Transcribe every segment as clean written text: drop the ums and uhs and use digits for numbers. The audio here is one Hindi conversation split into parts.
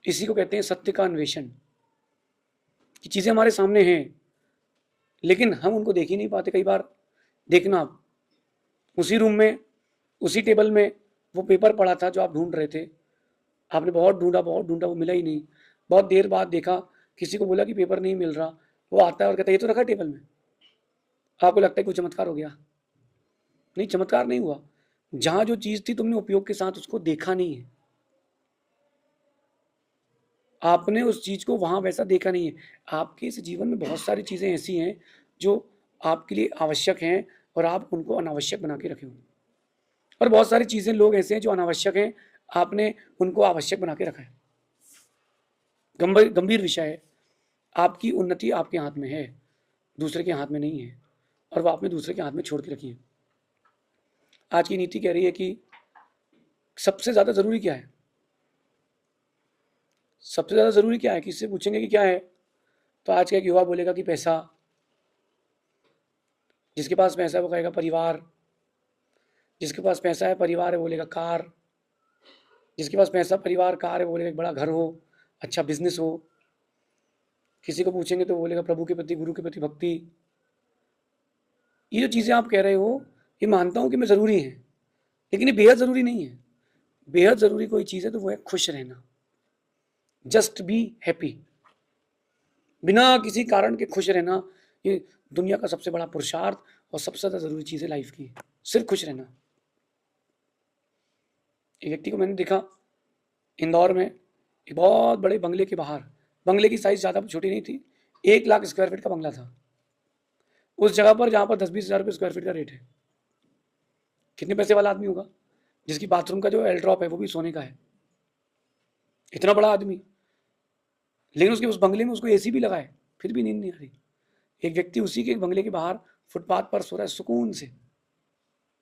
इसी को कहते हैं सत्य का अन्वेषण, कि चीज़ें हमारे सामने हैं लेकिन हम उनको देख ही नहीं पाते। कई बार देखना आप, उसी रूम में, उसी टेबल में वो पेपर पड़ा था जो आप ढूंढ रहे थे, आपने बहुत ढूंढा वो मिला ही नहीं। बहुत देर बाद देखा, किसी को बोला कि पेपर नहीं मिल रहा, वो आता है और कहता है ये तो रखा टेबल में। आपको लगता है कोई चमत्कार हो गया? नहीं, चमत्कार नहीं हुआ। जहां जो चीज थी तुमने उपयोग के साथ उसको देखा नहीं है, आपने उस चीज को वहां वैसा देखा नहीं है। आपके इस जीवन में बहुत सारी चीजें ऐसी हैं जो आपके लिए आवश्यक हैं और आप उनको अनावश्यक बना के रखे हो, और बहुत सारी चीजें, लोग ऐसे हैं जो अनावश्यक हैं, आपने उनको आवश्यक बना के रखा है। गंभीर विषय है। आपकी उन्नति आपके हाथ में है, दूसरे के हाथ में नहीं है, और वो आपने दूसरे के हाथ में छोड़ के रखी है। आज की नीति कह रही है कि सबसे ज्यादा जरूरी क्या है, सबसे ज्यादा जरूरी क्या है, किससे पूछेंगे कि क्या है, तो आज का एक युवा बोलेगा कि पैसा। जिसके पास पैसा है वो कहेगा परिवार, जिसके पास पैसा है परिवार है वो बोलेगा कार, जिसके पास पैसा परिवार कार है वो बोलेगा एक बड़ा घर हो, अच्छा बिजनेस हो। किसी को पूछेंगे तो वो बोलेगा प्रभु के प्रति, गुरु के प्रति भक्ति। ये जो चीज़ें आप कह रहे हो, ये मानता हूं कि मैं ज़रूरी है, लेकिन ये बेहद ज़रूरी नहीं है। बेहद ज़रूरी कोई चीज़ है तो वो है खुश रहना, जस्ट बी हैप्पी, बिना किसी कारण के खुश रहना। ये दुनिया का सबसे बड़ा पुरुषार्थ और सबसे ज़्यादा ज़रूरी चीज़ है लाइफ की, सिर्फ खुश रहना। एक व्यक्ति को मैंने देखा इंदौर में, एक बहुत बड़े बंगले के बाहर, बंगले की साइज़ ज़्यादा छोटी नहीं थी, 1 लाख स्क्वायर फीट का बंगला था उस जगह पर जहाँ पर 10-20 हज़ार रुपये स्क्वायर फीट का रेट है। कितने पैसे वाला आदमी होगा, जिसकी बाथरूम का जो एल ड्रॉप है वो भी सोने का है, इतना बड़ा आदमी, लेकिन उसके उस बंगले में उसको एसी भी लगा है, फिर भी नींद नहीं आ रही। एक व्यक्ति उसी के बंगले के बाहर फुटपाथ पर सो रहा है, सुकून से,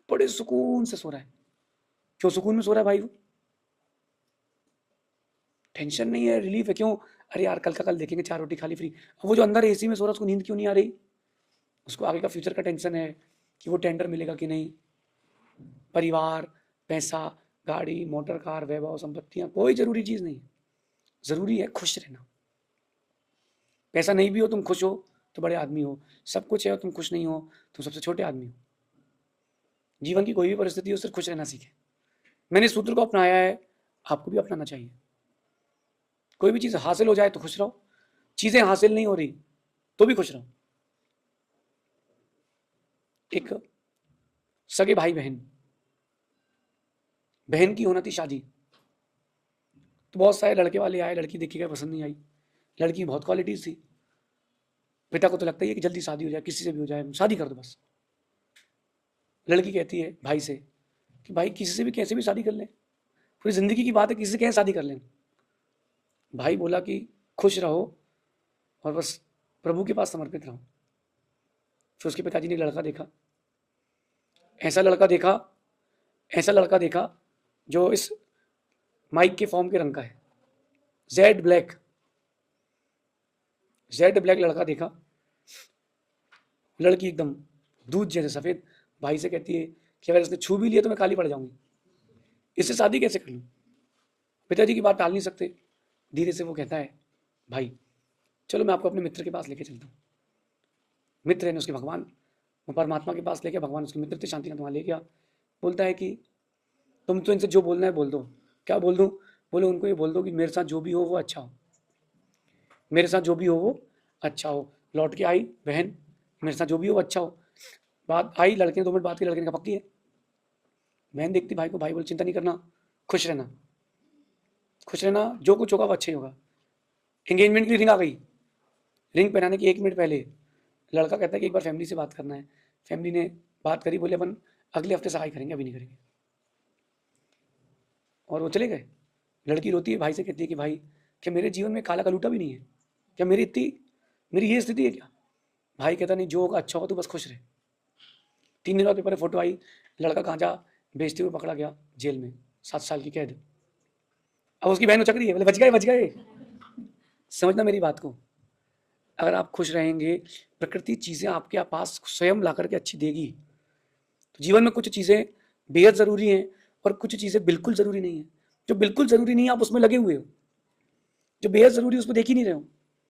बड़े सुकून से सो रहा है। क्यों सुकून में सो रहा है भाई? वो टेंशन नहीं है, रिलीफ है। क्यों? अरे यार कल का कल देखेंगे, 4 रोटी खाली फ्री। वो जो अंदर एसी में सो रहा है उसको नींद क्यों नहीं आ रही? उसको आगे का फ्यूचर का टेंशन है कि वो टेंडर मिलेगा कि नहीं। परिवार, पैसा, गाड़ी मोटर कार, वैभव संपत्तियां कोई जरूरी चीज नहीं, जरूरी है खुश रहना। पैसा नहीं भी हो तुम खुश हो तो बड़े आदमी हो, सब कुछ है और तुम खुश नहीं हो तुम सबसे छोटे आदमी हो। जीवन की कोई भी परिस्थिति हो, सिर्फ खुश रहना सीखे। मैंने इस सूत्र को अपनाया है, आपको भी अपनाना चाहिए। कोई भी चीज हासिल हो जाए तो खुश रहो, चीजें हासिल नहीं हो रही तो भी खुश रहो। एक सगे भाई बहन, बहन की होना थी शादी, तो बहुत सारे लड़के वाले आए, लड़की देखी गई, पसंद नहीं आई। लड़की बहुत क्वालिटीज थी, पिता को तो लगता ही है कि जल्दी शादी हो जाए, किसी से भी हो जाए, शादी कर दो बस। लड़की कहती है भाई से कि भाई किसी से भी कैसे भी शादी कर लें, पूरी जिंदगी की बात है, किसी से कैसे शादी कर लें। भाई बोला कि खुश रहो और बस प्रभु के पास समर्पित रहो। फिर उसके पिताजी ने लड़का देखा, ऐसा लड़का देखा, ऐसा लड़का देखा जो इस माइक के फॉर्म के रंग का है, जेड ब्लैक, जेड ब्लैक लड़का देखा। लड़की एकदम दूध जैसे सफेद। भाई से कहती है कि अगर इसने छू भी लिया तो मैं काली पड़ जाऊंगी, इससे शादी कैसे कर लूं? पिताजी की बात टाल नहीं सकते। धीरे से वो कहता है भाई चलो मैं आपको अपने मित्र के पास लेके चलता हूँ। मित्र है उसके भगवान, वो परमात्मा के पास लेके, भगवान उसके मित्र थे, शांति का वहाँ ले गया। बोलता है कि तुम तो इनसे जो बोलना है बोल दो। क्या बोल दूँ? बोले उनको ये बोल दो कि मेरे साथ जो भी हो वो अच्छा हो, मेरे साथ जो भी हो वो अच्छा हो। लौट के आई बहन, मेरे साथ जो भी हो वो अच्छा हो। बात आई, लड़के ने 2 मिनट बात की, लड़के ने कहा पक्की है। बहन देखती भाई को, भाई बोले चिंता नहीं करना, खुश रहना, खुश रहना, जो कुछ होगा वो अच्छा ही होगा। एंगेजमेंट की रिंग आ गई। रिंग पहनाने के 1 मिनट पहले लड़का कहता है कि एक बार फैमिली से बात करना है। फैमिली ने बात करी, बोले अपन अगले हफ्ते सगाई करेंगे, अभी नहीं करेंगे, और वो चले गए। लड़की रोती है, भाई से कहती है कि भाई क्या मेरे जीवन में काला कलूटा भी नहीं है? क्या मेरी ये स्थिति है क्या? भाई कहता नहीं, जो होगा अच्छा होगा, तू बस खुश रहे। 3 दिन बाद पेपर में फोटो आई, लड़का गांजा बेचते हुए पकड़ा गया जेल में, 7 साल की कैद। अब उसकी बहन उचक रही है, बोले बच गए बच गए। समझना मेरी बात को, अगर आप खुश रहेंगे, प्रकृति चीजें आपके पास स्वयं ला करके अच्छी देगी। तो जीवन में कुछ चीजें बेहद जरूरी हैं और कुछ चीजें बिल्कुल जरूरी नहीं है। जो बिल्कुल जरूरी नहीं है आप उसमें लगे हुए हो, जो बेहद ज़रूरी है उसको देख ही नहीं रहे हो।